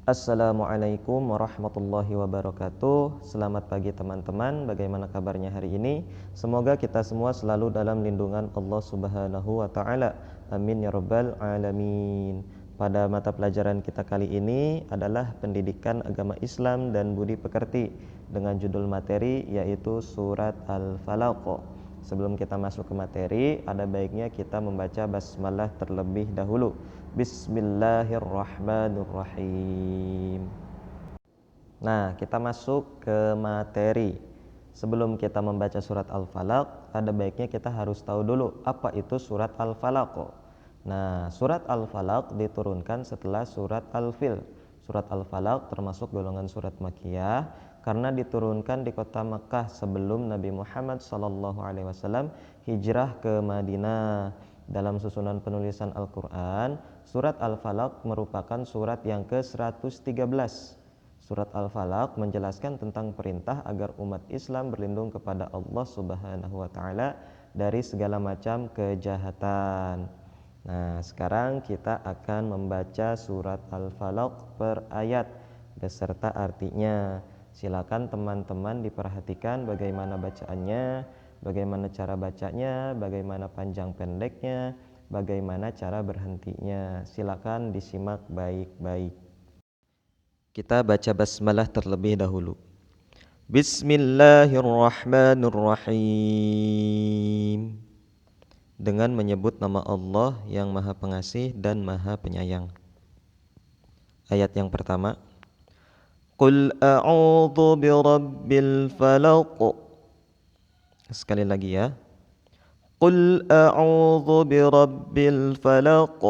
Assalamualaikum warahmatullahi wabarakatuh. Selamat pagi teman-teman, bagaimana kabarnya hari ini? Semoga kita semua selalu dalam lindungan Allah Subhanahu wa taala. Amin ya rabbal alamin. Pada mata pelajaran kita kali ini adalah pendidikan agama Islam dan budi pekerti dengan judul materi yaitu surat Al-Falaq. Sebelum kita masuk ke materi, ada baiknya kita membaca basmalah terlebih dahulu. Bismillahirrahmanirrahim. Nah, kita masuk ke materi. Sebelum kita membaca surat Al-Falaq, ada baiknya kita harus tahu dulu apa itu surat Al-Falaq. Nah, surat Al-Falaq diturunkan setelah surat Al-Fil. Surat Al-Falaq termasuk golongan surat Makkiyah karena diturunkan di kota Makkah sebelum Nabi Muhammad SAW hijrah ke Madinah. Dalam susunan penulisan Al-Quran, surat Al-Falaq merupakan surat yang ke-113. Surat Al-Falaq menjelaskan tentang perintah agar umat Islam berlindung kepada Allah Subhanahu wa taala dari segala macam kejahatan. Nah, sekarang kita akan membaca surat Al-Falaq per ayat beserta artinya. Silakan teman-teman diperhatikan bagaimana bacaannya, bagaimana cara bacanya, bagaimana panjang pendeknya, bagaimana cara berhentinya. Silakan disimak baik-baik. Kita baca basmalah terlebih dahulu. Bismillahirrahmanirrahim. Dengan menyebut nama Allah yang Maha Pengasih dan Maha Penyayang. Ayat yang pertama. Qul a'udzu birabbil falaq. Sekali lagi ya. Qul a'udzu birabbil falaq.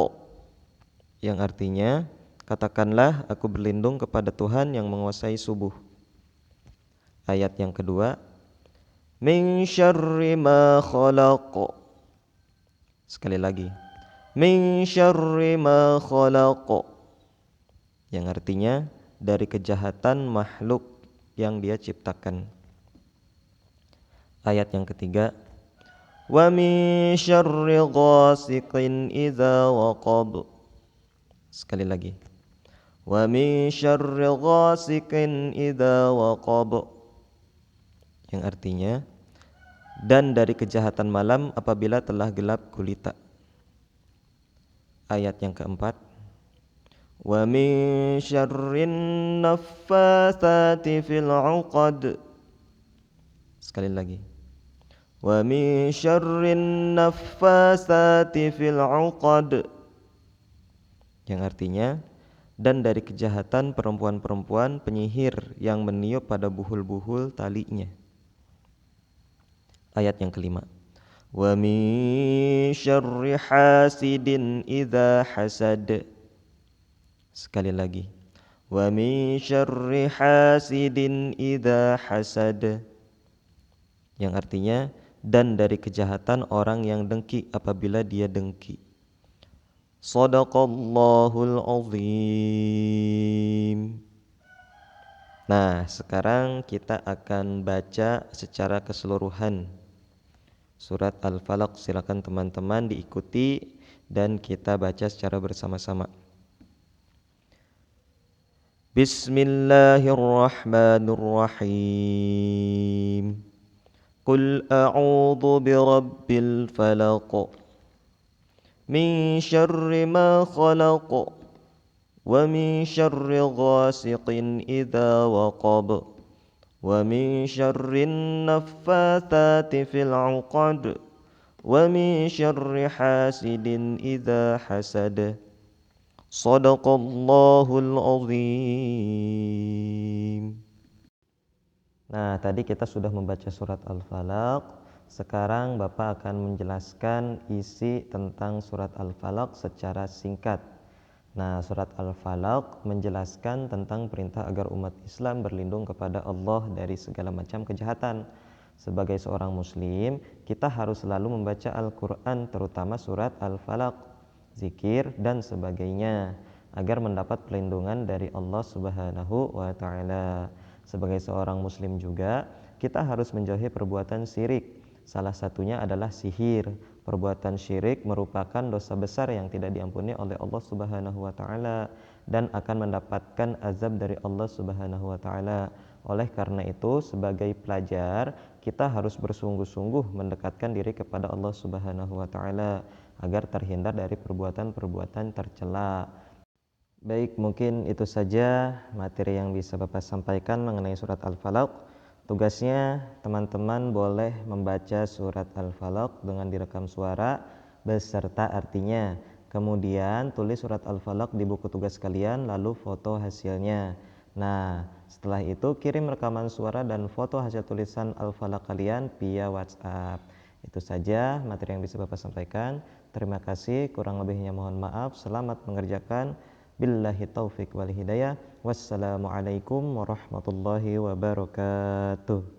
Yang artinya, katakanlah aku berlindung kepada Tuhan yang menguasai subuh. Ayat yang kedua. Min syarri ma khalaq. Sekali lagi. Min syarri ma khalaq. Yang artinya, dari kejahatan makhluk yang Dia ciptakan. Ayat yang ketiga. Wa min syarri ghasiqin idza waqab. Sekali lagi. Wa min syarri ghasiqin idza waqab. Yang artinya, dan dari kejahatan malam apabila telah gelap gulita. Ayat yang keempat. Wa min syarrin naffatsati fil 'uqad. Sekali lagi. Wa min syarrin naffatsati fil 'uqad. Yang artinya, dan dari kejahatan perempuan-perempuan penyihir yang meniup pada buhul-buhul talinya. Ayat yang kelima. Wa min syarri hasidin idza hasad. Sekali lagi. Wa min syarri hasidin idza hasad. Yang artinya, dan dari kejahatan orang yang dengki apabila dia dengki. Shadaqallahul azim. Nah, sekarang kita akan baca secara keseluruhan surat Al-Falaq. Silakan teman-teman diikuti dan kita baca secara bersama-sama. Bismillahirrahmanirrahim. Qul a'udzu birabbil falaq. Min syarri ma khalaq. Wa min syarri ghasiqin idza waqab. Wa min syarrin naffatsati fil 'uqad. Wa min syarri hasidin idza hasad. Shadaqallahul azim. Nah, tadi kita sudah membaca surat Al-Falaq. Sekarang Bapak akan menjelaskan isi tentang surat Al-Falaq secara singkat. Nah, surat Al-Falaq menjelaskan tentang perintah agar umat Islam berlindung kepada Allah dari segala macam kejahatan. Sebagai seorang muslim, kita harus selalu membaca Al-Quran, terutama surat Al-Falaq, zikir dan sebagainya, agar mendapat perlindungan dari Allah Subhanahu wa taala. Sebagai seorang muslim juga, kita harus menjauhi perbuatan syirik. Salah satunya adalah sihir. Perbuatan syirik merupakan dosa besar yang tidak diampuni oleh Allah Subhanahu wa taala. dan akan mendapatkan azab dari Allah Subhanahu wa taala. Oleh karena itu, sebagai pelajar, kita harus bersungguh-sungguh mendekatkan diri kepada Allah Subhanahu wa taala agar terhindar dari perbuatan-perbuatan tercela. Baik, mungkin itu saja materi yang bisa Bapak sampaikan mengenai surat Al-Falaq. Tugasnya, teman-teman boleh membaca surat Al-Falaq dengan direkam suara beserta artinya. Kemudian tulis surat Al-Falaq di buku tugas kalian, lalu foto hasilnya. Nah, setelah itu kirim rekaman suara dan foto hasil tulisan Al-Falaq kalian via WhatsApp. Itu saja materi yang bisa Bapak sampaikan. Terima kasih, kurang lebihnya mohon maaf. Selamat mengerjakan. Billahi taufik wal hidayah. Wassalamualaikum warahmatullahi wabarakatuh.